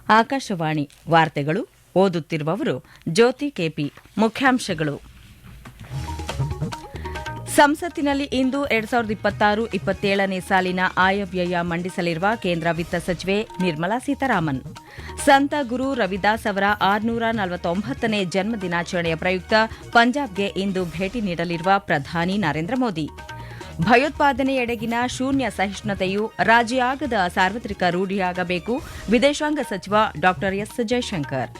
ಆಕಾಶವಾಣಿ ವಾರ್ತೆಗಳು ಓದುತ್ತಿರುವವರು ಜ್ಯೋತಿ ಕೆಪಿ. ಮುಖ್ಯಾಂಶಗಳು. ಸಂಸತ್ತಿನಲ್ಲಿ ಇಂದು 2026-27ನೇ ಸಾಲಿನ ಆಯವ್ಯಯ ಮಂಡಿಸಲಿರುವ ಕೇಂದ್ರ ವಿತ್ತ ಸಚಿವೆ ನಿರ್ಮಲಾ ಸೀತಾರಾಮನ್. ಸಂತ ಗುರು ರವಿದಾಸ್ ಅವರ 649ನೇ ಜನ್ಮದಿನಾಚರಣೆಯ ಪ್ರಯುಕ್ತ ಪಂಜಾಬ್ಗೆ ಇಂದು ಭೇಟಿ ನೀಡಲಿರುವ ಪ್ರಧಾನಿ ನರೇಂದ್ರ ಮೋದಿ. ಭಯೋತ್ಪಾದನೆಯೆಡೆಗಿನ ಶೂನ್ಯ ಸಹಿಷ್ಣುತೆಯು ರಾಜಿಯಾಗದ ಸಾರ್ವತ್ರಿಕ ರೂಢಿಯಾಗಬೇಕು, ವಿದೇಶಾಂಗ ಸಚಿವ ಡಾ ಎಸ್. ಜೈಶಂಕರ್.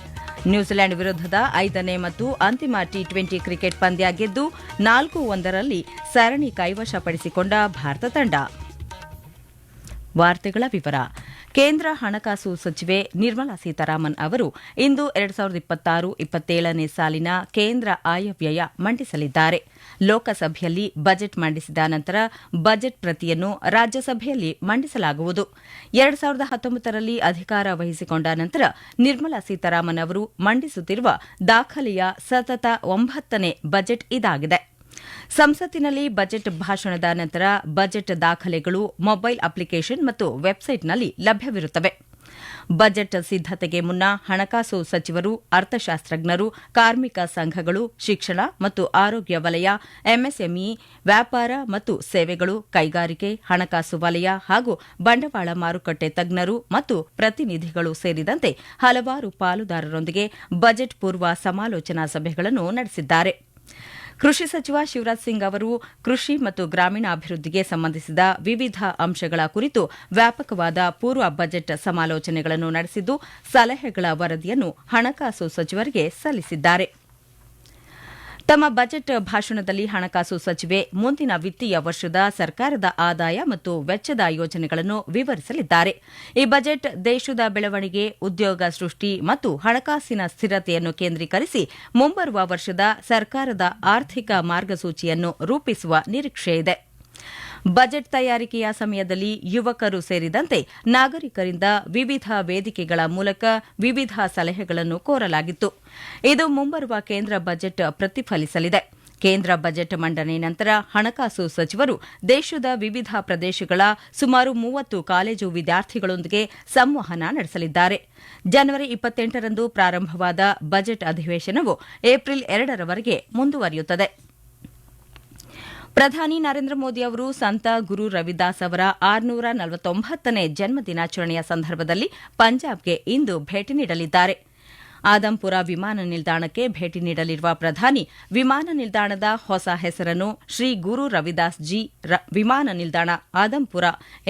ನ್ಯೂಜಿಲೆಂಡ್ ವಿರುದ್ಧದ 5ನೇ ಮತ್ತು ಅಂತಿಮ ಟಿ20 ಕ್ರಿಕೆಟ್ ಪಂದ್ಯ ಗೆದ್ದು 4-1ರಲ್ಲಿ ಸರಣಿ ಕೈವಶಪಡಿಸಿಕೊಂಡ ಭಾರತ ತಂಡ. ವಾರ್ತೆಗಳ ವಿವರ. ಕೇಂದ್ರ ಹಣಕಾಸು ಸಚಿವೆ ನಿರ್ಮಲಾ ಸೀತಾರಾಮನ್ ಅವರು ಇಂದು 2026-27ನೇ ಸಾಲಿನ ಕೇಂದ್ರ ಆಯವ್ಯಯ ಮಂಡಿಸಲಿದ್ದಾರೆ. ಲೋಕಸಭೆಯಲ್ಲಿ ಬಜೆಟ್ ಮಂಡಿಸಿದ ನಂತರ ಬಜೆಟ್ ಪ್ರತಿಯನ್ನು ರಾಜ್ಯಸಭೆಯಲ್ಲಿ ಮಂಡಿಸಲಾಗುವುದು. 2019ರಲ್ಲಿ ಅಧಿಕಾರ ವಹಿಸಿಕೊಂಡ ನಂತರ ನಿರ್ಮಲಾ ಸೀತಾರಾಮನ್ ಅವರು ಮಂಡಿಸುತ್ತಿರುವ ದಾಖಲೆಯ ಸತತ 9ನೇ ಬಜೆಟ್ ಇದಾಗಿದೆ. ಸಂಸತ್ತಿನಲ್ಲಿ ಬಜೆಟ್ ಭಾಷಣದ ನಂತರ ಬಜೆಟ್ ದಾಖಲೆಗಳು ಮೊಬೈಲ್ ಅಪ್ಲಿಕೇಶನ್ ಮತ್ತು ವೆಬ್ಸೈಟ್ನಲ್ಲಿ ಲಭ್ಯವಿರುತ್ತವೆ. ಬಜೆಟ್ ಸಿದ್ದತೆಗೆ ಮುನ್ನ ಹಣಕಾಸು ಸಚಿವರು, ಅರ್ಥಶಾಸ್ತ್ರಜ್ಞರು, ಕಾರ್ಮಿಕ ಸಂಘಗಳು, ಶಿಕ್ಷಣ ಮತ್ತು ಆರೋಗ್ಯ ವಲಯ, ಎಂಎಸ್ಎಂಇ, ವ್ಯಾಪಾರ ಮತ್ತು ಸೇವೆಗಳು, ಕೈಗಾರಿಕೆ, ಹಣಕಾಸು ವಲಯ ಹಾಗೂ ಬಂಡವಾಳ ಮಾರುಕಟ್ಟೆ ತಜ್ಞರು ಮತ್ತು ಪ್ರತಿನಿಧಿಗಳು ಸೇರಿದಂತೆ ಹಲವಾರು ಪಾಲುದಾರರೊಂದಿಗೆ ಬಜೆಟ್ ಪೂರ್ವ ಸಮಾಲೋಚನಾ ಸಭೆಗಳನ್ನು ನಡೆಸಿದ್ದಾರೆ. ಕೃಷಿ ಸಚಿವ ಶಿವರಾಜ್ ಸಿಂಗ್ ಅವರು ಕೃಷಿ ಮತ್ತು ಗ್ರಾಮೀಣಾಭಿವೃದ್ಧಿಗೆ ಸಂಬಂಧಿಸಿದ ವಿವಿಧ ಅಂಶಗಳ ಕುರಿತು ವ್ಯಾಪಕವಾದ ಪೂರ್ವ ಬಜೆಟ್ ಸಮಾಲೋಚನೆಗಳನ್ನು ನಡೆಸಿದ್ದು, ಸಲಹೆಗಳ ವರದಿಯನ್ನು ಹಣಕಾಸು ಸಚಿವರಿಗೆ ಸಲ್ಲಿಸಿದ್ದಾರೆ. ತಮ್ಮ ಬಜೆಟ್ ಭಾಷಣದಲ್ಲಿ ಹಣಕಾಸು ಸಚಿವೆ ಮುಂದಿನ ವಿತ್ತೀಯ ವರ್ಷದ ಸರ್ಕಾರದ ಆದಾಯ ಮತ್ತು ವೆಚ್ಚದ ಯೋಜನೆಗಳನ್ನು ವಿವರಿಸಲಿದ್ದಾರೆ. ಈ ಬಜೆಟ್ ದೇಶದ ಬೆಳವಣಿಗೆ, ಉದ್ಯೋಗ ಸೃಷ್ಟಿ ಮತ್ತು ಹಣಕಾಸಿನ ಸ್ಥಿರತೆಯನ್ನು ಕೇಂದ್ರೀಕರಿಸಿ ಮುಂಬರುವ ವರ್ಷದ ಸರ್ಕಾರದ ಆರ್ಥಿಕ ಮಾರ್ಗಸೂಚಿಯನ್ನು ರೂಪಿಸುವ ನಿರೀಕ್ಷೆಯಿದೆ. ಬಜೆಟ್ ತಯಾರಿಕೆಯ ಸಮಯದಲ್ಲಿ ಯುವಕರು ಸೇರಿದಂತೆ ನಾಗರಿಕರಿಂದ ವಿವಿಧ ವೇದಿಕೆಗಳ ಮೂಲಕ ವಿವಿಧ ಸಲಹೆಗಳನ್ನು ಕೋರಲಾಗಿತ್ತು. ಇದು ಮುಂಬರುವ ಕೇಂದ್ರ ಬಜೆಟ್ ಪ್ರತಿಫಲಿಸಲಿದೆ. ಕೇಂದ್ರ ಬಜೆಟ್ ಮಂಡನೆ ನಂತರ ಹಣಕಾಸು ಸಚಿವರು ದೇಶದ ವಿವಿಧ ಪ್ರದೇಶಗಳ ಸುಮಾರು 30 ಕಾಲೇಜು ವಿದ್ಯಾರ್ಥಿಗಳೊಂದಿಗೆ ಸಂವಹನ ನಡೆಸಲಿದ್ದಾರೆ. ಜನವರಿ 28ರಂದು ಪ್ರಾರಂಭವಾದ ಬಜೆಟ್ ಅಧಿವೇಶನವು ಏಪ್ರಿಲ್ 2ರವರೆಗೆ ಮುಂದುವರಿಯುತ್ತದೆ. ಪ್ರಧಾನಿ ನರೇಂದ್ರ ಮೋದಿ ಅವರು ಸಂತ ಗುರು ರವಿದಾಸ್ ಅವರ 649ನೇ ಜನ್ಮದಿನಾಚರಣೆಯ ಸಂದರ್ಭದಲ್ಲಿ ಪಂಜಾಬ್ಗೆ ಇಂದು ಭೇಟಿ ನೀಡಲಿದ್ದಾರೆ. ಆದಂಪುರ ವಿಮಾನ ನಿಲ್ದಾಣಕ್ಕೆ ಭೇಟಿ ನೀಡಲಿರುವ ಪ್ರಧಾನಿ ವಿಮಾನ ನಿಲ್ದಾಣದ ಹೊಸ ಹೆಸರನ್ನು ಶ್ರೀ ಗುರು ರವಿದಾಸ್ ಜಿ ವಿಮಾನ ನಿಲ್ದಾಣ ಆದಂಪುರ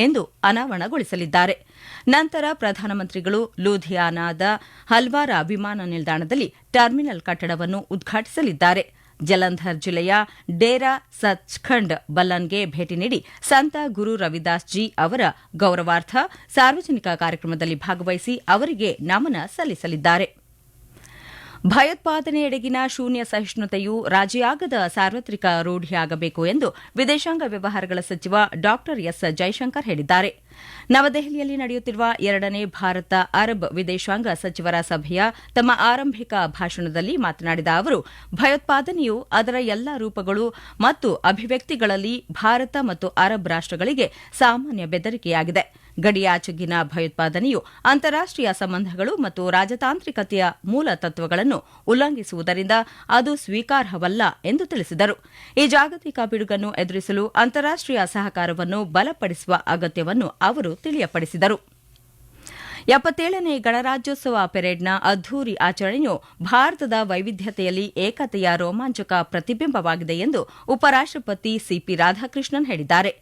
ಎಂದು ಅನಾವರಣಗೊಳಿಸಲಿದ್ದಾರೆ. ನಂತರ ಪ್ರಧಾನಮಂತ್ರಿಗಳು ಲೂಧಿಯಾನಾದ ಹಲ್ವಾರ ವಿಮಾನ ನಿಲ್ದಾಣದಲ್ಲಿ ಟರ್ಮಿನಲ್ ಕಟ್ಟಡವನ್ನು ಉದ್ಘಾಟಿಸಲಿದ್ದಾರೆ. ಜಲಂಧರ್ ಜಿಲ್ಲೆಯ ಡೇರಾ ಸಚ್ಖಂಡ್ ಬಲ್ಲನ್ಗೆ ಭೇಟಿ ನೀಡಿ ಸಂತ ಗುರು ರವಿದಾಸ್ ಜಿ ಅವರ ಗೌರವಾರ್ಥ ಸಾರ್ವಜನಿಕ ಕಾರ್ಯಕ್ರಮದಲ್ಲಿ ಭಾಗವಹಿಸಿ ಅವರಿಗೆ ನಮನ ಸಲ್ಲಿಸಲಿದ್ದಾರೆ. ಭಯೋತ್ಪಾದನೆಯೆಡೆಗಿನ ಶೂನ್ಯ ಸಹಿಷ್ಣುತೆಯು ರಾಜಿಯಾಗದ ಸಾರ್ವತ್ರಿಕ ರೂಢಿಯಾಗಬೇಕು ಎಂದು ವಿದೇಶಾಂಗ ವ್ಯವಹಾರಗಳ ಸಚಿವ ಡಾ ಎಸ್. ಜೈಶಂಕರ್ ಹೇಳಿದ್ದಾರೆ. ನವದೆಹಲಿಯಲ್ಲಿ ನಡೆಯುತ್ತಿರುವ 2ನೇ ಭಾರತ ಅರಬ್ ವಿದೇಶಾಂಗ ಸಚಿವರ ಸಭೆಯ ತಮ್ಮ ಆರಂಭಿಕ ಭಾಷಣದಲ್ಲಿ ಮಾತನಾಡಿದ ಅವರು, ಭಯೋತ್ಪಾದನೆಯು ಅದರ ಎಲ್ಲಾ ರೂಪಗಳು ಮತ್ತು ಅಭಿವ್ಯಕ್ತಿಗಳಲ್ಲಿ ಭಾರತ ಮತ್ತು ಅರಬ್ ರಾಷ್ಟಗಳಿಗೆ ಸಾಮಾನ್ಯ ಬೆದರಿಕೆಯಾಗಿದೆ. ಗಡಿಯಾಚೆಗಿನ ಭಯೋತ್ಪಾದನೆಯು ಅಂತಾರಾಷ್ಟೀಯ ಸಂಬಂಧಗಳು ಮತ್ತು ರಾಜತಾಂತ್ರಿಕತೆಯ ಮೂಲ ತತ್ವಗಳನ್ನು ಉಲ್ಲಂಘಿಸುವುದರಿಂದ ಅದು ಸ್ವೀಕಾರಾರ್ಹವಲ್ಲ ಎಂದು ತಿಳಿಸಿದರು. ಈ ಜಾಗತಿಕ ಪಿಡುಗನ್ನು ಎದುರಿಸಲು ಅಂತಾರಾಷ್ಟೀಯ ಸಹಕಾರವನ್ನು ಬಲಪಡಿಸುವ ಅಗತ್ಯವನ್ನು ಅವರು ತಿಳಿಯಪಡಿಸಿದರು. 77ನೇ ಗಣರಾಜ್ಯೋತ್ಸವ ಪೆರೇಡ್ನ ಅದ್ದೂರಿ ಆಚರಣೆಯು ಭಾರತದ ವೈವಿಧ್ಯತೆಯಲ್ಲಿ ಏಕತೆಯ ರೋಮಾಂಚಕ ಪ್ರತಿಬಿಂಬವಾಗಿದೆ ಎಂದು ಉಪರಾಷ್ಟಪತಿ ಸಿಪಿ ರಾಧಾಕೃಷ್ಣನ್ ಹೇಳಿದ್ದಾರೆ.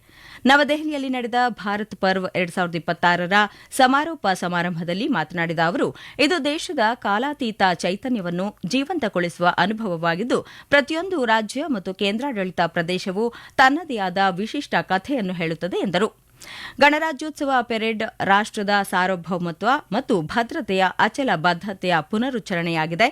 ನವದೆಹಲಿಯಲ್ಲಿ ನಡೆದ ಭಾರತ್ ಪರ್ವ್ 2026ರ ಸಮಾರೋಪ ಸಮಾರಂಭದಲ್ಲಿ ಮಾತನಾಡಿದ ಅವರು, ಇದು ದೇಶದ ಕಾಲಾತೀತ ಚೈತನ್ಯವನ್ನು ಜೀವಂತಗೊಳಿಸುವ ಅನುಭವವಾಗಿದ್ದು, ಪ್ರತಿಯೊಂದು ರಾಜ್ಯ ಮತ್ತು ಕೇಂದ್ರಾಡಳಿತ ಪ್ರದೇಶವು ತನ್ನದೇ ಆದ ವಿಶಿಷ್ಟ ಕಥೆಯನ್ನು ಹೇಳುತ್ತದೆ ಎಂದರು. ಗಣರಾಜ್ಯೋತ್ಸವ ಪೆರೇಡ್ ರಾಷ್ಟದ ಸಾರ್ವಭೌಮತ್ವ ಮತ್ತು ಭದ್ರತೆಯ ಅಚಲ ಬದ್ಧತೆಯ ಪುನರುಚ್ಚರಣೆಯಾಗಿದೆ.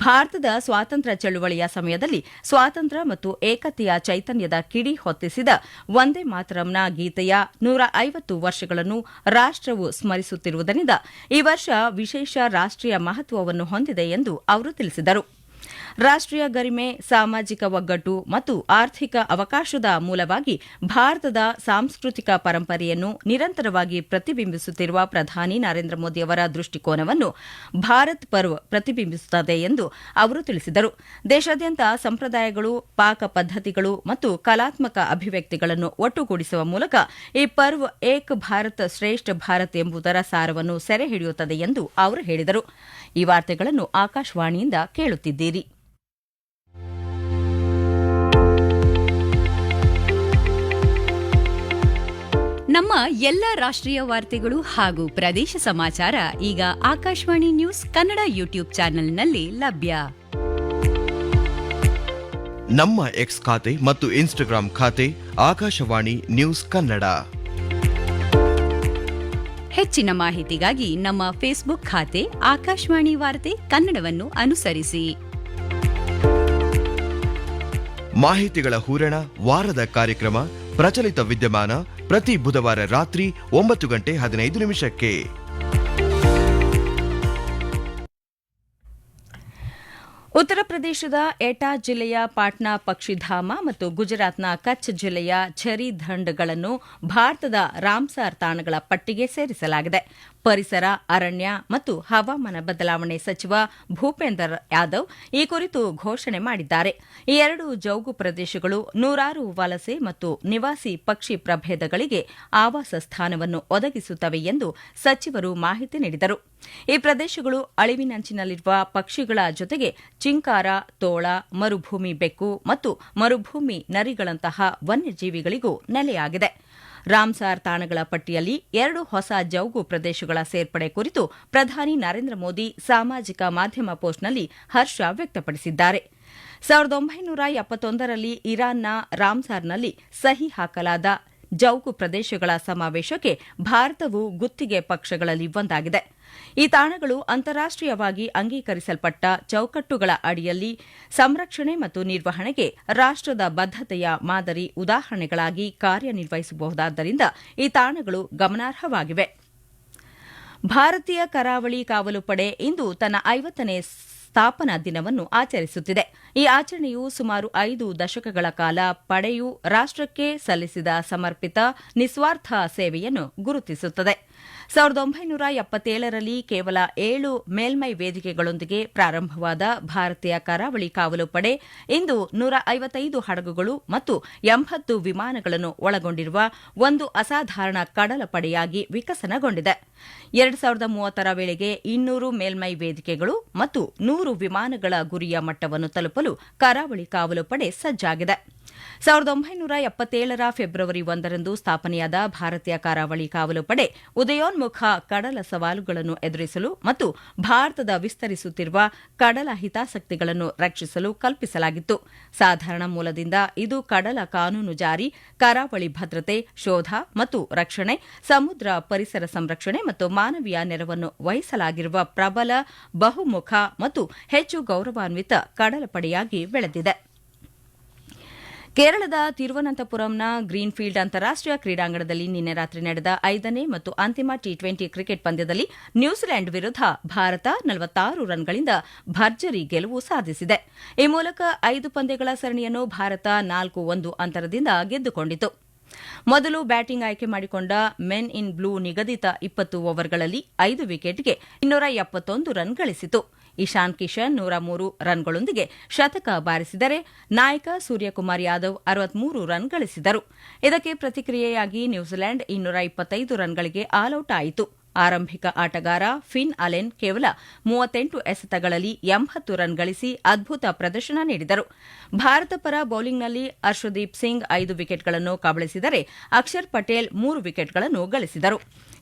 ಭಾರತದ ಸ್ವಾತಂತ್ರ್ಯ ಚಳುವಳಿಯ ಸಮಯದಲ್ಲಿ ಸ್ವಾತಂತ್ರ್ಯ ಮತ್ತು ಏಕತೆಯ ಚೈತನ್ಯದ ಕಿಡಿ ಹೊತ್ತಿಸಿದ ವಂದೇ ಮಾತರಂನ ಗೀತೆಯ 150 ವರ್ಷಗಳನ್ನು ರಾಷ್ಟವು ಸ್ಮರಿಸುತ್ತಿರುವುದರಿಂದ ಈ ವರ್ಷ ವಿಶೇಷ ರಾಷ್ಟೀಯ ಮಹತ್ವವನ್ನು ಹೊಂದಿದೆ ಎಂದು ಅವರು ತಿಳಿಸಿದರು. ರಾಷ್ಟ್ರೀಯ ಗರಿಮೆ, ಸಾಮಾಜಿಕ ಒಗ್ಗಟ್ಟು ಮತ್ತು ಆರ್ಥಿಕ ಅವಕಾಶದ ಮೂಲವಾಗಿ ಭಾರತದ ಸಾಂಸ್ಕೃತಿಕ ಪರಂಪರೆಯನ್ನು ನಿರಂತರವಾಗಿ ಪ್ರತಿಬಿಂಬಿಸುತ್ತಿರುವ ಪ್ರಧಾನಿ ನರೇಂದ್ರ ಮೋದಿ ಅವರ ದೃಷ್ಟಿಕೋನವನ್ನು ಭಾರತ್ ಪರ್ವ್ ಪ್ರತಿಬಿಂಬಿಸುತ್ತದೆ ಎಂದು ಅವರು ತಿಳಿಸಿದರು. ದೇಶಾದ್ಯಂತ ಸಂಪ್ರದಾಯಗಳು, ಪಾಕ ಪದ್ಧತಿಗಳು ಮತ್ತು ಕಲಾತ್ಮಕ ಅಭಿವ್ಯಕ್ತಿಗಳನ್ನು ಒಟ್ಟುಗೂಡಿಸುವ ಮೂಲಕ ಈ ಪರ್ವ್ ಏಕ್ ಭಾರತ್ ಶ್ರೇಷ್ಠ ಭಾರತ್ ಎಂಬುದರ ಸಾರವನ್ನು ಸೆರೆ ಹಿಡಿಯುತ್ತದೆ ಎಂದು ಅವರು ಹೇಳಿದರು. ಈ ವಾರ್ತೆಗಳನ್ನು ಆಕಾಶವಾಣಿಯಿಂದ ಕೇಳುತ್ತಿದ್ದೀರಿ. ನಮ್ಮ ಎಲ್ಲ ರಾಷ್ಟ್ರೀಯ ವಾರ್ತೆಗಳು ಹಾಗೂ ಪ್ರದೇಶ ಸಮಾಚಾರ ಈಗ ಆಕಾಶವಾಣಿ ನ್ಯೂಸ್ ಕನ್ನಡ ಯೂಟ್ಯೂಬ್ ಚಾನೆಲ್ನಲ್ಲಿ ಲಭ್ಯ. ನಮ್ಮ ಎಕ್ಸ್ ಖಾತೆ ಮತ್ತು ಇನ್ಸ್ಟಾಗ್ರಾಂ ಖಾತೆ ಆಕಾಶವಾಣಿ ನ್ಯೂಸ್ ಕನ್ನಡ. ಹೆಚ್ಚಿನ ಮಾಹಿತಿಗಾಗಿ ನಮ್ಮ ಫೇಸ್ಬುಕ್ ಖಾತೆ ಆಕಾಶವಾಣಿ ವಾರ್ತೆ ಕನ್ನಡವನ್ನು ಅನುಸರಿಸಿ. ಮಾಹಿತಿಗಳ ಹೂರಣ, ವಾರದ ಕಾರ್ಯಕ್ರಮ, ಪ್ರಚಲಿತ ವಿದ್ಯಮಾನ ಪ್ರತಿ ಬುಧವಾರ ರಾತ್ರಿ 9:15 ಉತ್ತರ ಪ್ರದೇಶದ ಎಟಾ ಜಿಲ್ಲೆಯ ಪಾಟ್ನಾ ಪಕ್ಷಿಧಾಮ ಮತ್ತು ಗುಜರಾತ್ನ ಕಚ್ ಜಿಲ್ಲೆಯ ಝರಿದಂಡ್ಗಳನ್ನು ಭಾರತದ ರಾಮ್ಸಾರ್ ತಾಣಗಳ ಪಟ್ಟಿಗೆ ಸೇರಿಸಲಾಗಿದೆ. ಪರಿಸರ, ಅರಣ್ಯ ಮತ್ತು ಹವಾಮಾನ ಬದಲಾವಣೆ ಸಚಿವ ಭೂಪೇಂದರ್ ಯಾದವ್ ಈ ಕುರಿತು ಘೋಷಣೆ ಮಾಡಿದ್ದಾರೆ. ಈ ಎರಡು ಜೌಗು ಪ್ರದೇಶಗಳು ನೂರಾರು ವಲಸೆ ಮತ್ತು ನಿವಾಸಿ ಪಕ್ಷಿ ಪ್ರಭೇದಗಳಿಗೆ ಆವಾಸ ಸ್ಥಾನವನ್ನು ಒದಗಿಸುತ್ತವೆ ಎಂದು ಸಚಿವರು ಮಾಹಿತಿ ನೀಡಿದರು. ಈ ಪ್ರದೇಶಗಳು ಅಳಿವಿನಂಚಿನಲ್ಲಿರುವ ಪಕ್ಷಿಗಳ ಜೊತೆಗೆ ಚಿಂಕಾರ, ತೋಳ, ಮರುಭೂಮಿ ಬೆಕ್ಕು ಮತ್ತು ಮರುಭೂಮಿ ನರಿಗಳಂತಹ ವನ್ಯಜೀವಿಗಳಿಗೂ ನೆಲೆಯಾಗಿದೆ. ರಾಮ್ಸಾರ್ ತಾಣಗಳ ಪಟ್ಟಿಯಲ್ಲಿ 2 ಹೊಸ ಜೌಗು ಪ್ರದೇಶಗಳ ಸೇರ್ಪಡೆ ಕುರಿತು ಪ್ರಧಾನಿ ನರೇಂದ್ರ ಮೋದಿ ಸಾಮಾಜಿಕ ಮಾಧ್ಯಮ ಪೋಸ್ಟ್ನಲ್ಲಿ ಹರ್ಷ ವ್ಯಕ್ತಪಡಿಸಿದ್ದಾರೆ. 1971ರಲ್ಲಿ ಇರಾನ್ನ ರಾಮ್ಸಾರ್ನಲ್ಲಿ ಸಹಿ ಹಾಕಲಾದ ಜೌಗು ಪ್ರದೇಶಗಳ ಸಮಾವೇಶಕ್ಕೆ ಭಾರತವು ಗುತ್ತಿಗೆ ಪಕ್ಷಗಳಲ್ಲಿ ಒಂದಾಗಿದೆ. ಈ ತಾಣಗಳು ಅಂತಾರಾಷ್ಟೀಯವಾಗಿ ಅಂಗೀಕರಿಸಲ್ಪಟ್ಟ ಚೌಕಟ್ಟುಗಳ ಅಡಿಯಲ್ಲಿ ಸಂರಕ್ಷಣೆ ಮತ್ತು ನಿರ್ವಹಣೆಗೆ ರಾಷ್ಟದ ಬದ್ಧತೆಯ ಮಾದರಿ ಉದಾಹರಣೆಗಳಾಗಿ ಕಾರ್ಯನಿರ್ವಹಿಸಬಹುದಾದ್ದರಿಂದ ಈ ತಾಣಗಳು ಗಮನಾರ್ಹವಾಗಿವೆ. ಭಾರತೀಯ ಕರಾವಳಿ ಕಾವಲು ಪಡೆ ಇಂದು ತನ್ನ 50ನೇ ಸ್ಥಾಪನಾ ದಿನವನ್ನು ಆಚರಿಸುತ್ತಿದೆ. ಈ ಆಚರಣೆಯು ಸುಮಾರು 5 ದಶಕಗಳ ಕಾಲ ಪಡೆಯು ರಾಷ್ಟಕ್ಕೆ ಸಲ್ಲಿಸಿದ ಸಮರ್ಪಿತ ನಿಸ್ವಾರ್ಥ ಸೇವೆಯನ್ನು ಗುರುತಿಸುತ್ತದೆ. 1977ರಲ್ಲಿ ಕೇವಲ 7 ಮೇಲ್ಮೈ ವೇದಿಕೆಗಳೊಂದಿಗೆ ಪ್ರಾರಂಭವಾದ ಭಾರತೀಯ ಕರಾವಳಿ ಕಾವಲು ಪಡೆ ಇಂದು 155 ಹಡಗುಗಳು ಮತ್ತು 80 ವಿಮಾನಗಳನ್ನು ಒಳಗೊಂಡಿರುವ ಒಂದು ಅಸಾಧಾರಣ ಕಡಲ ಪಡೆಯಾಗಿ ವಿಕಸನಗೊಂಡಿದೆ. 2030ರ ವೇಳೆಗೆ 200 ಮೇಲ್ಮೈ ವೇದಿಕೆಗಳು ಮತ್ತು 100 ವಿಮಾನಗಳ ಗುರಿಯ ಮಟ್ಟವನ್ನು ತಲುಪಲು ಕರಾವಳಿ ಕಾವಲು ಪಡೆ ಸಜ್ಜಾಗಿದೆ. 1977ರ ಫೆಬ್ರವರಿ 1ರಂದು ಸ್ಥಾಪನೆಯಾದ ಭಾರತೀಯ ಕರಾವಳಿ ಕಾವಲು ಪಡೆ ಉದಯೋನ್ಮುಖ ಕಡಲ ಸವಾಲುಗಳನ್ನು ಎದುರಿಸಲು ಮತ್ತು ಭಾರತದ ವಿಸ್ತರಿಸುತ್ತಿರುವ ಕಡಲ ಹಿತಾಸಕ್ತಿಗಳನ್ನು ರಕ್ಷಿಸಲು ಕಲ್ಪಿಸಲಾಗಿತ್ತು. ಸಾಧಾರಣ ಮೂಲದಿಂದ ಇದು ಕಡಲ ಕಾನೂನು ಜಾರಿ, ಕರಾವಳಿ ಭದ್ರತೆ, ಶೋಧ ಮತ್ತು ರಕ್ಷಣೆ, ಸಮುದ್ರ ಪರಿಸರ ಸಂರಕ್ಷಣೆ ಮತ್ತು ಮಾನವೀಯ ನೆರವನ್ನು ವಹಿಸಲಾಗಿರುವ ಪ್ರಬಲ, ಬಹುಮುಖ ಮತ್ತು ಹೆಚ್ಚು ಗೌರವಾನ್ವಿತ ಕಡಲ ಪಡೆಯಾಗಿ ಬೆಳೆದಿದೆ. ಕೇರಳದ ತಿರುವನಂತಪುರಂನ ಗ್ರೀನ್ಫೀಲ್ಡ್ ಅಂತಾರಾಷ್ಟೀಯ ಕ್ರೀಡಾಂಗಣದಲ್ಲಿ ನಿನ್ನೆ ರಾತ್ರಿ ನಡೆದ 5ನೇ ಮತ್ತು ಅಂತಿಮ ಟಿ20 ಕ್ರಿಕೆಟ್ ಪಂದ್ಯದಲ್ಲಿ ನ್ಯೂಜಿಲೆಂಡ್ ವಿರುದ್ಧ ಭಾರತ 46 ರನ್ಗಳಿಂದ ಭರ್ಜರಿ ಗೆಲುವು ಸಾಧಿಸಿದೆ. ಈ ಮೂಲಕ 5 ಪಂದ್ಯಗಳ ಸರಣಿಯನ್ನು ಭಾರತ 4-1 ಅಂತರದಿಂದ ಗೆದ್ದುಕೊಂಡಿತು. ಮೊದಲು ಬ್ಯಾಟಿಂಗ್ ಆಯ್ಕೆ ಮಾಡಿಕೊಂಡ ಮೆನ್ ಇನ್ ಬ್ಲೂ ನಿಗದಿತ 20 ಓವರ್ಗಳಲ್ಲಿ 5 ವಿಕೆಟ್ಗೆ 271 ರನ್ ಗಳಿಸಿತು. ಇಶಾನ್ ಕಿಶನ್ 103 ರನ್ಗಳೊಂದಿಗೆ ಶತಕ ಬಾರಿಸಿದರೆ ನಾಯಕ ಸೂರ್ಯಕುಮಾರ್ ಯಾದವ್ 63 ರನ್ ಗಳಿಸಿದರು. ಇದಕ್ಕೆ ಪ್ರತಿಕ್ರಿಯೆಯಾಗಿ ನ್ಯೂಜಿಲೆಂಡ್ 225 ರನ್ಗಳಿಗೆ ಆಲ್ಔಟ್ ಆಯಿತು. ಆರಂಭಿಕ ಆಟಗಾರ ಫಿನ್ ಅಲೆನ್ ಕೇವಲ 38 ಎಸೆತಗಳಲ್ಲಿ 80 ರನ್ ಗಳಿಸಿ ಅದ್ಭುತ ಪ್ರದರ್ಶನ ನೀಡಿದರು. ಭಾರತ ಪರ ಬೌಲಿಂಗ್ನಲ್ಲಿ ಅರ್ಷದೀಪ್ ಸಿಂಗ್ 5 ವಿಕೆಟ್ಗಳನ್ನು ಕಬಳಿಸಿದರೆ ಅಕ್ಷರ್ ಪಟೇಲ್ 3 ವಿಕೆಟ್ಗಳನ್ನು ಗಳಿಸಿದರು.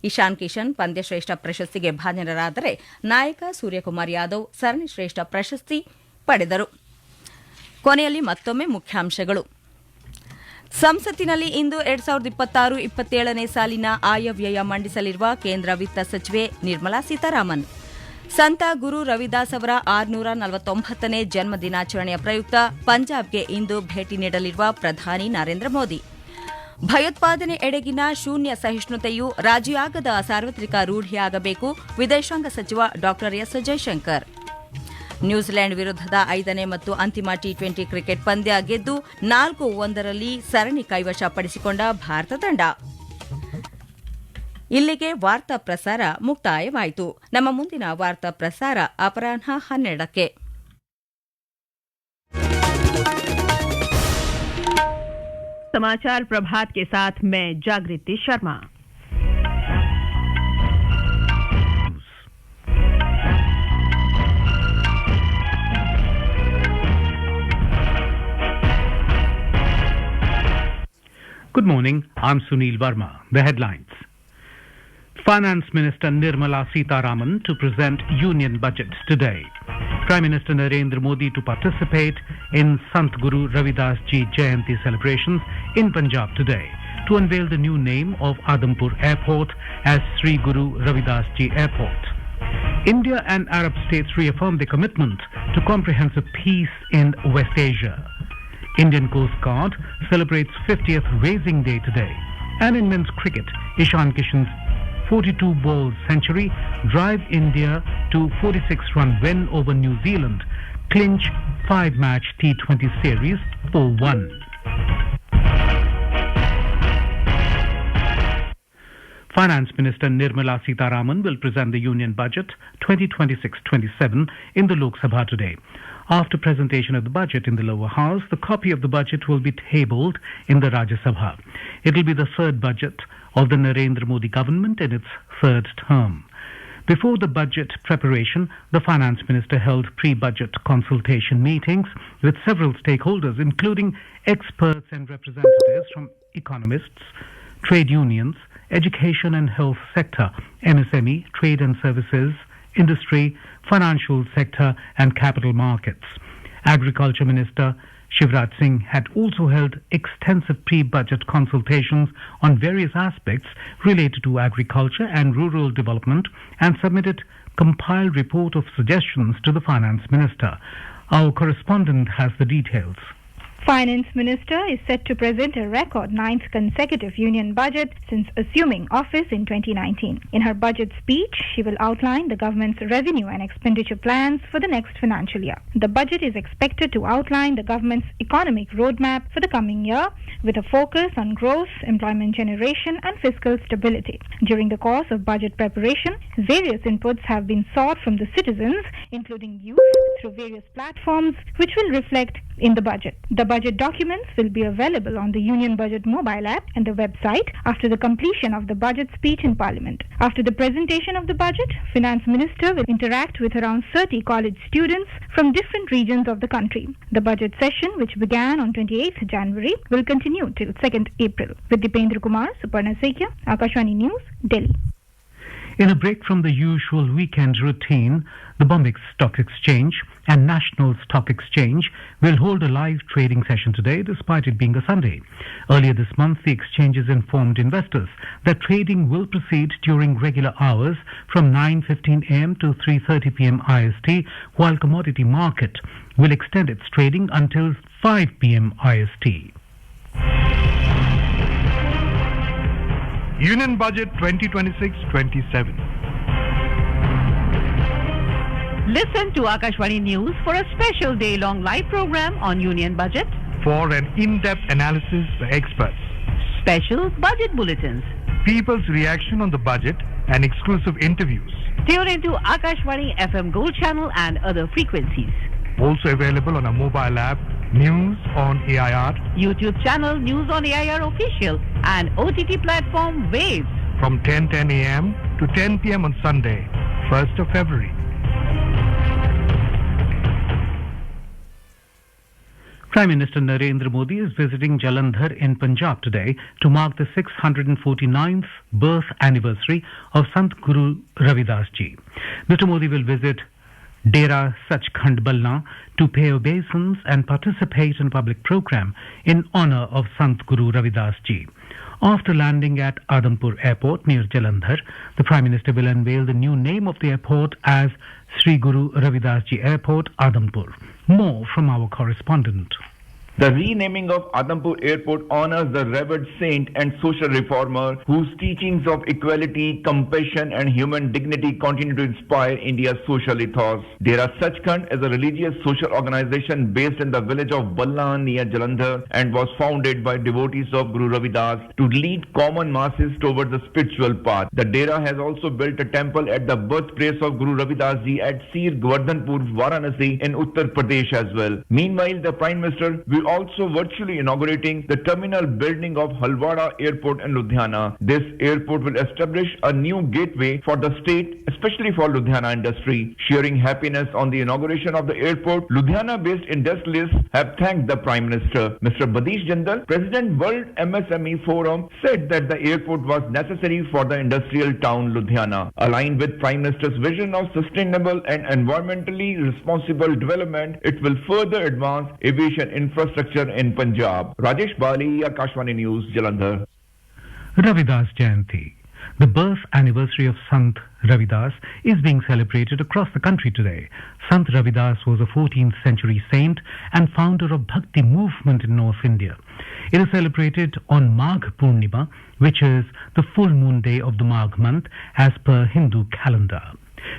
ಇಶಾನ್ ಕಿಶನ್ ಪಂದ್ಯಶ್ರೇಷ್ಠ ಪ್ರಶಸ್ತಿಗೆ ಭಾಜನರಾದರೆ ನಾಯಕ ಸೂರ್ಯಕುಮಾರ್ ಯಾದವ್ ಸರಣಿ ಶ್ರೇಷ್ಠ ಪ್ರಶಸ್ತಿ ಪಡೆದರು. ಕೊನೆಯಲ್ಲಿ ಮತ್ತೊಮ್ಮೆ ಮುಖ್ಯಾಂಶಗಳು. ಸಂಸತ್ತಿನಲ್ಲಿ ಇಂದು 2026-27ನೇ ಸಾಲಿನ ಆಯವ್ಯಯ ಮಂಡಿಸಲಿರುವ ಕೇಂದ್ರ ವಿತ್ತ ಸಚಿವೆ ನಿರ್ಮಲಾ ಸೀತಾರಾಮನ್. ಸಂತ ಗುರು ರವಿದಾಸ್ ಅವರ 649ನೇ ಜನ್ಮ ದಿನಾಚರಣೆಯ ಪ್ರಯುಕ್ತ ಪಂಜಾಬ್ಗೆ ಇಂದು ಭೇಟಿ ನೀಡಲಿರುವ ಪ್ರಧಾನಿ ನರೇಂದ್ರ ಮೋದಿ. ಭಯೋತ್ಪಾದನೆ ಎಡೆಗಿನ ಶೂನ್ಯ ಸಹಿಷ್ಣುತೆಯು ರಾಜಿಯಾಗದ ಸಾರ್ವತ್ರಿಕ ರೂಢಿಯಾಗಬೇಕು, ವಿದೇಶಾಂಗ ಸಚಿವ ಡಾ ಎಸ್ ಜೈಶಂಕರ್. ನ್ಯೂಜಿಲೆಂಡ್ ವಿರುದ್ಧದ 5ನೇ ಮತ್ತು ಅಂತಿಮ ಟಿ20 ಕ್ರಿಕೆಟ್ ಪಂದ್ಯ ಗೆದ್ದು 4-1 ಸರಣಿ ಕೈವಶಪಡಿಸಿಕೊಂಡ ಭಾರತ ತಂಡ. ಇಲ್ಲಿಗೆ ವಾರ್ತಾ ಪ್ರಸಾರ ಮುಕ್ತಾಯವಾಯಿತು. ನಮ್ಮ ಮುಂದಿನ ವಾರ್ತಾ ಪ್ರಸಾರ ಅಪರಾಹ್ನ 12ಕ್ಕೆ. समाचार प्रभात के साथ मैं जागृति Sharma. Good morning, I'm Sunil Verma. The headlines. Finance Minister Nirmala Sitharaman to present Union Budget today. Prime Minister Narendra Modi to participate in Sant Guru Ravidas Ji Jayanti celebrations in Punjab today to unveil the new name of Adampur Airport as Sri Guru Ravidas Ji Airport. India and Arab states reaffirm their commitment to comprehensive peace in West Asia. Indian Coast Guard celebrates 50th Raising Day today. And in men's cricket, Ishan Kishan's 42-ball century drive India to 46-run win over New Zealand, clinch 5-match T20 series 4-1. Finance Minister Nirmala Sitharaman will present the Union Budget 2026-27 in the Lok Sabha today. After presentation of the budget in the lower house, the copy of the budget will be tabled in the Rajya Sabha. It will be the third budget of the Narendra Modi government in its third term. Before the budget preparation, the Finance Minister held pre-budget consultation meetings with several stakeholders, including experts and representatives from economists, trade unions, education and health sector, MSME, trade and services, industry, financial sector and capital markets. Agriculture Minister Shivraj Singh had also held extensive pre-budget consultations on various aspects related to agriculture and rural development and submitted compiled report of suggestions to the Finance Minister. Our correspondent has the details. Finance Minister is set to present a record 9th consecutive union budget since assuming office in 2019. In her budget speech, she will outline the government's revenue and expenditure plans for the next financial year. The budget is expected to outline the government's economic roadmap for the coming year with a focus on growth, employment generation and fiscal stability. During the course of budget preparation, various inputs have been sought from the citizens, including youth, through various platforms which will reflect in the budget. The budget documents will be available on the Union Budget mobile app and the website after the completion of the budget speech in Parliament. After the presentation of the budget, Finance Minister will interact with around 30 college students from different regions of the country. The budget session, which began on 28th January, will continue till 2nd April. With Dipendra Kumar, Suparna Sekhya, Akashwani News, Delhi. In a break from the usual weekend routine, the Bombay Stock Exchange and National Stock Exchange will hold a live trading session today despite it being a Sunday. Earlier this month, the exchanges informed investors that trading will proceed during regular hours from 9:15 am to 3:30 pm IST, while commodity market will extend its trading until 5 pm IST. Union Budget 2026-27. Listen to Akashwani News for a special day-long live program on Union Budget, For an in-depth analysis by experts, special budget bulletins. people's reaction on the budget and exclusive interviews. Tune into Akashwani FM Gold Channel and other frequencies. Also available on our mobile app, News on AIR YouTube channel News on AIR Official and OTT platform Waves. from 10:10 a.m. to 10 p.m. on Sunday, 1st of February. Prime Minister Narendra Modi is visiting Jalandhar in Punjab today to mark the 649th birth anniversary of Sant Guru Ravidas Ji. Mr. Modi will visit Dera Sachkhand Balna to pay obeisance and participate in a public program in honor of Sant Guru Ravidas Ji. After landing at Adampur Airport near Jalandhar, the Prime Minister will unveil the new name of the airport as Sri Guru Ravidas Ji Airport, Adampur. More from our correspondent. The renaming of Adampur Airport honors the revered saint and social reformer whose teachings of equality, compassion and human dignity continue to inspire India's social ethos. Dera Sachkhand is a religious social organization based in the village of Ballan near Jalandhar and was founded by devotees of Guru Ravidas to lead common masses towards the spiritual path. The Dera has also built a temple at the birthplace of Guru Ravidas ji at Sir Govardhanpur, Varanasi in Uttar Pradesh as well. Meanwhile, the Prime Minister will also virtually inaugurating the terminal building of Halwara Airport in Ludhiana. This airport will establish a new gateway for the state, especially for Ludhiana industry. Sharing happiness on the inauguration of the airport, Ludhiana-based industrialists have thanked the Prime Minister. Mr. Badish Jindal, President World MSME Forum, said that the airport was necessary for the industrial town Ludhiana. Aligned with Prime Minister's vision of sustainable and environmentally responsible development, it will further advance aviation infrastructure in Punjab. Rajesh Bali, Akashvani News, Jalandhar. Ravidas Jayanti. The birth anniversary of Sant Ravidas is being celebrated across the country today. Sant Ravidas was a 14th century saint and founder of Bhakti movement in North India. It is celebrated on Magh Purnima, which is the full moon day of the Magh month as per Hindu calendar.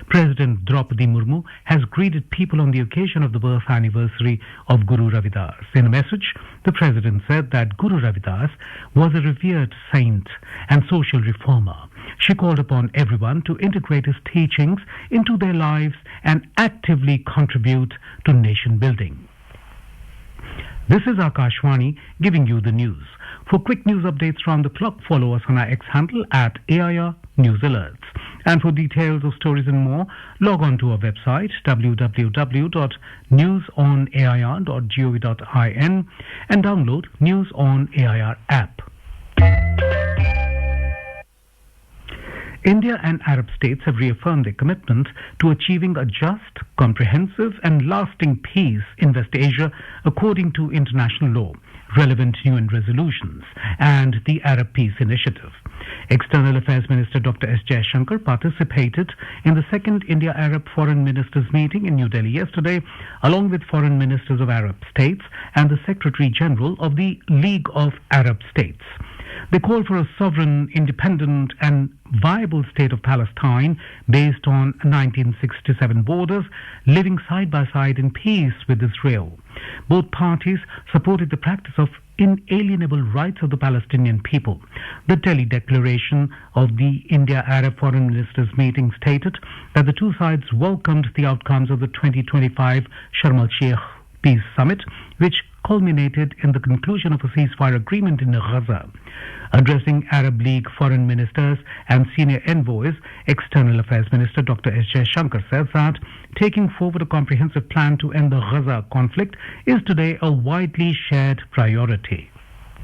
President Draupadi Murmu has greeted people on the occasion of the birth anniversary of Guru Ravidas. In a message, the President said that Guru Ravidas was a revered saint and social reformer. She called upon everyone to integrate his teachings into their lives and actively contribute to nation building. This is Akashvani giving you the news. For quick news updates round the clock, follow us on our X handle at AIR News Alerts. And for details of stories and more, log on to our website www.newsonair.gov.in and download News on AIR app. India and Arab states have reaffirmed their commitment to achieving a just, comprehensive and lasting peace in West Asia according to international law, relevant UN resolutions and the Arab Peace Initiative. External Affairs Minister Dr. S. Jaishankar participated in the second India-Arab Foreign Ministers meeting in New Delhi yesterday, along with foreign ministers of Arab states and the Secretary General of the League of Arab States. They call for a sovereign, independent and viable state of Palestine based on 1967 borders, living side by side in peace with Israel. Both parties supported the practice of inalienable rights of the Palestinian people. The Delhi Declaration of the India-Arab Foreign Ministers meeting stated that the two sides welcomed the outcomes of the 2025 Sharm el-Sheikh Peace Summit, which culminated in the conclusion of a ceasefire agreement in Gaza. Addressing Arab League foreign ministers and senior envoys, External Affairs Minister Dr. S. Jaishankar says that taking forward a comprehensive plan to end the Gaza conflict is today a widely shared priority.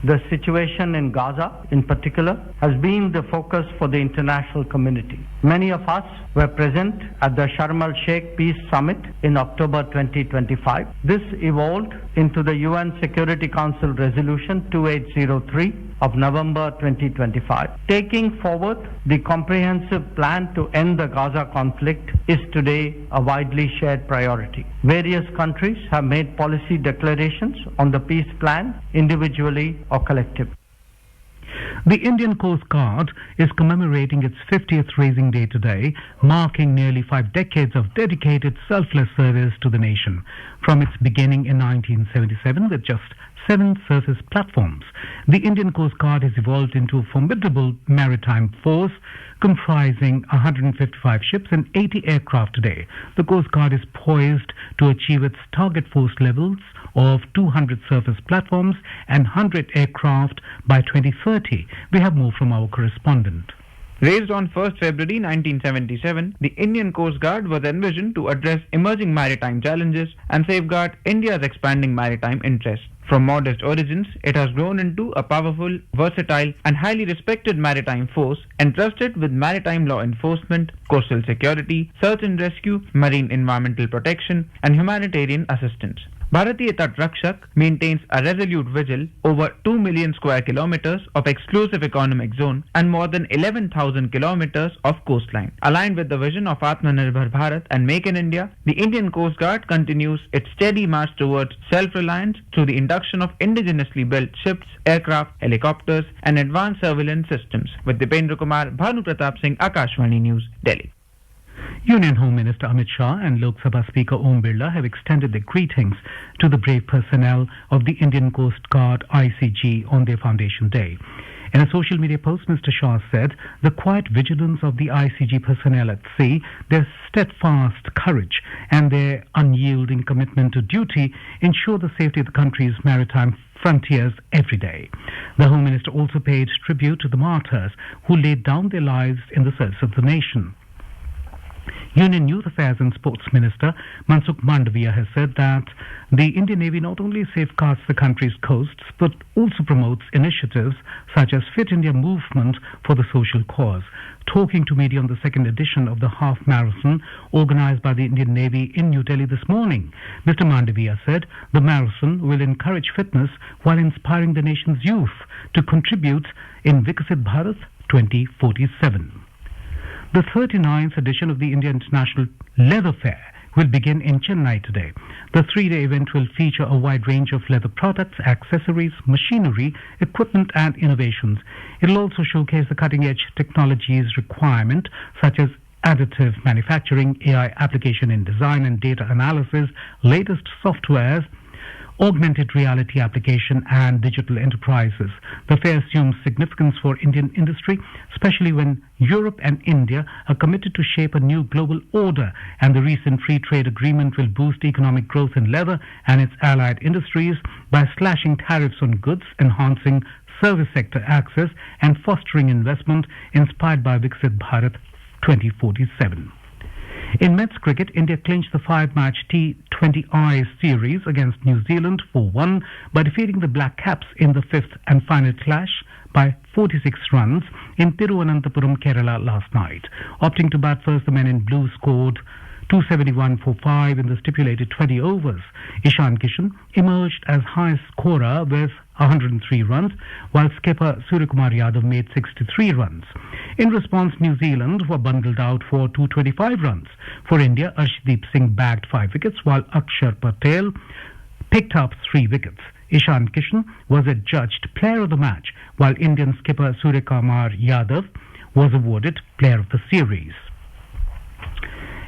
The situation in Gaza, in particular, has been the focus for the international community. Many of us were present at the Sharm el-Sheikh Peace Summit in October 2025. This evolved into the UN Security Council Resolution 2803 of November 2025. Taking forward the comprehensive plan to end the Gaza conflict is today a widely shared priority. Various countries have made policy declarations on the peace plan, individually or collectively. The Indian Coast Guard is commemorating its 50th Raising Day today, marking nearly 5 decades of dedicated, selfless service to the nation. From its beginning in 1977 with just 7 surface platforms, the Indian Coast Guard has evolved into a formidable maritime force comprising 155 ships and 80 aircraft today. The Coast Guard is poised to achieve its target force levels of 200 surface platforms and 100 aircraft by 2030. We have more from our correspondent. Raised on 1st February 1977, the Indian Coast Guard was envisioned to address emerging maritime challenges and safeguard India's expanding maritime interests. From modest origins, it has grown into a powerful, versatile and highly respected maritime force entrusted with maritime law enforcement, coastal security, search and rescue, marine environmental protection and humanitarian assistance. Bharatiya Tat Rakshak maintains a resolute vigil over 2 million square kilometers of exclusive economic zone and more than 11,000 kilometers of coastline. Aligned with the vision of Atmanirbhar Bharat and Make in India, the Indian Coast Guard continues its steady march towards self-reliance through the induction of indigenously built ships, aircraft, helicopters and advanced surveillance systems. With Dipendra Kumar, Bhanu Pratap Singh, Akashvani News, Delhi. Union Home Minister Amit Shah and Lok Sabha Speaker Om Birla have extended their greetings to the brave personnel of the Indian Coast Guard ICG on their Foundation Day. In a social media post, Mr. Shah said the quiet vigilance of the ICG personnel at sea, their steadfast courage and their unyielding commitment to duty ensure the safety of the country's maritime frontiers every day. The Home Minister also paid tribute to the martyrs who laid down their lives in the service of the nation. Union Youth Affairs and Sports Minister Mansukh Mandavia has said that the Indian Navy not only safeguards the country's coasts but also promotes initiatives such as Fit India movement for the social cause. Talking to media on the second edition of the half marathon organized by the Indian Navy in New Delhi this morning, Mr. Mandavia said the marathon will encourage fitness while inspiring the nation's youth to contribute in Viksit Bharat 2047. The 39th edition of the India International Leather Fair will begin in Chennai today. The three-day event will feature a wide range of leather products, accessories, machinery, equipment and innovations. It will also showcase the cutting-edge technologies requirement such as additive manufacturing, AI application in design and data analysis, latest softwares, augmented reality application and digital enterprises. The fair assumes significance for Indian industry, especially when Europe and India are committed to shape a new global order, and the recent free trade agreement will boost economic growth in leather and its allied industries by slashing tariffs on goods, enhancing service sector access and fostering investment inspired by Viksit Bharat 2047. In men's cricket, India clinched the 5-match T20I series against New Zealand 4-1 by defeating the Black Caps in the fifth and final clash by 46 runs in Thiruvananthapuram, Kerala last night. Opting to bat first, the men in blue scored 271 for 5 in the stipulated 20 overs. Ishan Kishan emerged as highest scorer with 103 runs, while skipper Suryakumar Yadav made 63 runs. In response, New Zealand were bundled out for 225 runs. For India, Arshdeep Singh bagged 5 wickets, while Akshar Patel picked up 3 wickets. Ishan Kishan was adjudged player of the match, while Indian skipper Suryakumar Yadav was awarded player of the series.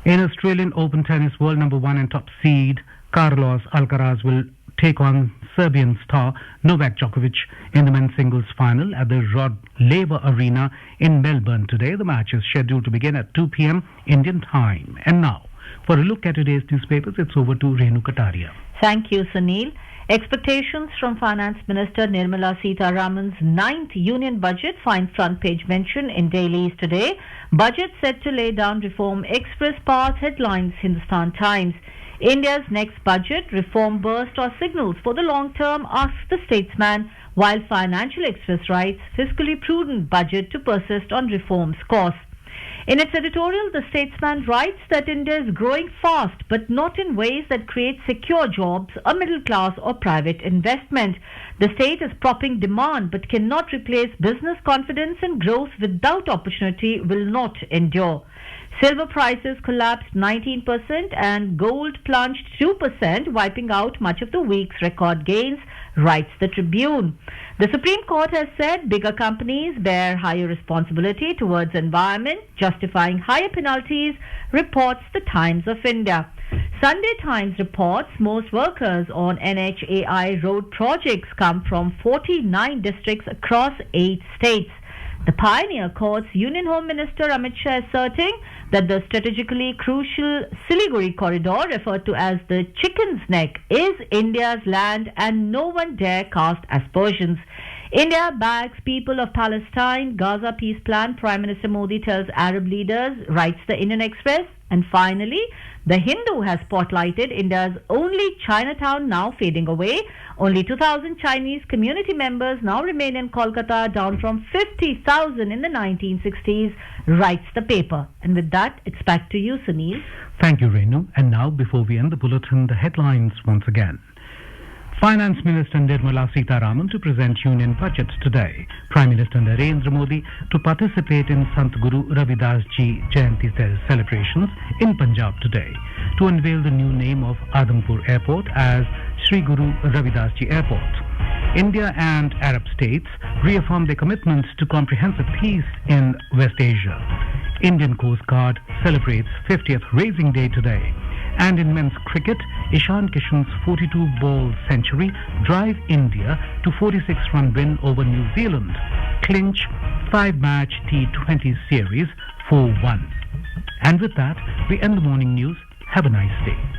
In Australian Open tennis, world number 1 and top seed Carlos Alcaraz will take on Serbian star Novak Djokovic in the men's singles final at the Rod Laver Arena in Melbourne today. The match is scheduled to begin at 2 p.m. Indian time. And now, for a look at today's newspapers, it's over to Renu Kataria. Thank you, Sunil. Expectations from Finance Minister Nirmala Sitharaman's 9th Union Budget find front page mention in dailies today. Budget set to lay down reform express path, headlines Hindustan Times. India's next budget, reform burst or signals for the long term, asks the statesman, while Financial Express writes fiscally prudent budget to persist on reform's course. In its editorial, the statesman writes that India is growing fast, but not in ways that create secure jobs, a middle class or private investment. The state is propping demand, but cannot replace business confidence, and growth without opportunity will not endure. Silver prices collapsed 19% and gold plunged 2%, wiping out much of the week's record gains, writes the Tribune. The Supreme Court has said bigger companies bear higher responsibility towards environment, justifying higher penalties, reports the Times of India. Sunday Times reports most workers on NHAI road projects come from 49 districts across 8 states. The Pioneer quotes Union Home Minister Amit Shah asserting that the strategically crucial Siliguri corridor, referred to as the Chicken's Neck, is India's land and no one dare cast aspersions. India backs people of Palestine, Gaza peace plan, Prime Minister Modi tells Arab leaders, writes the Indian Express. And finally, the Hindu has spotlighted India's only Chinatown now fading away. Only 2,000 Chinese community members now remain in Kolkata, down from 50,000 in the 1960s, writes the paper. And with that, it's back to you, Sunil. Thank you, Renu. And now, before we end the bulletin, the headlines once again. Finance Minister Nirmala Sitharaman to present Union Budget today. Prime Minister Narendra Modi to participate in Sant Guru Ravidas Ji Jayanti celebrations in Punjab today. To unveil the new name of Adhampur Airport as Sri Guru Ravidas Ji Airport. India and Arab states reaffirm their commitments to comprehensive peace in West Asia. Indian Coast Guard celebrates 50th Racing Day today. And in men's cricket, Ishan Kishan's 42-ball century drive India to 46-run win over New Zealand, clinch 5-match T20 series 4-1. And with that, we end the morning news. Have a nice day.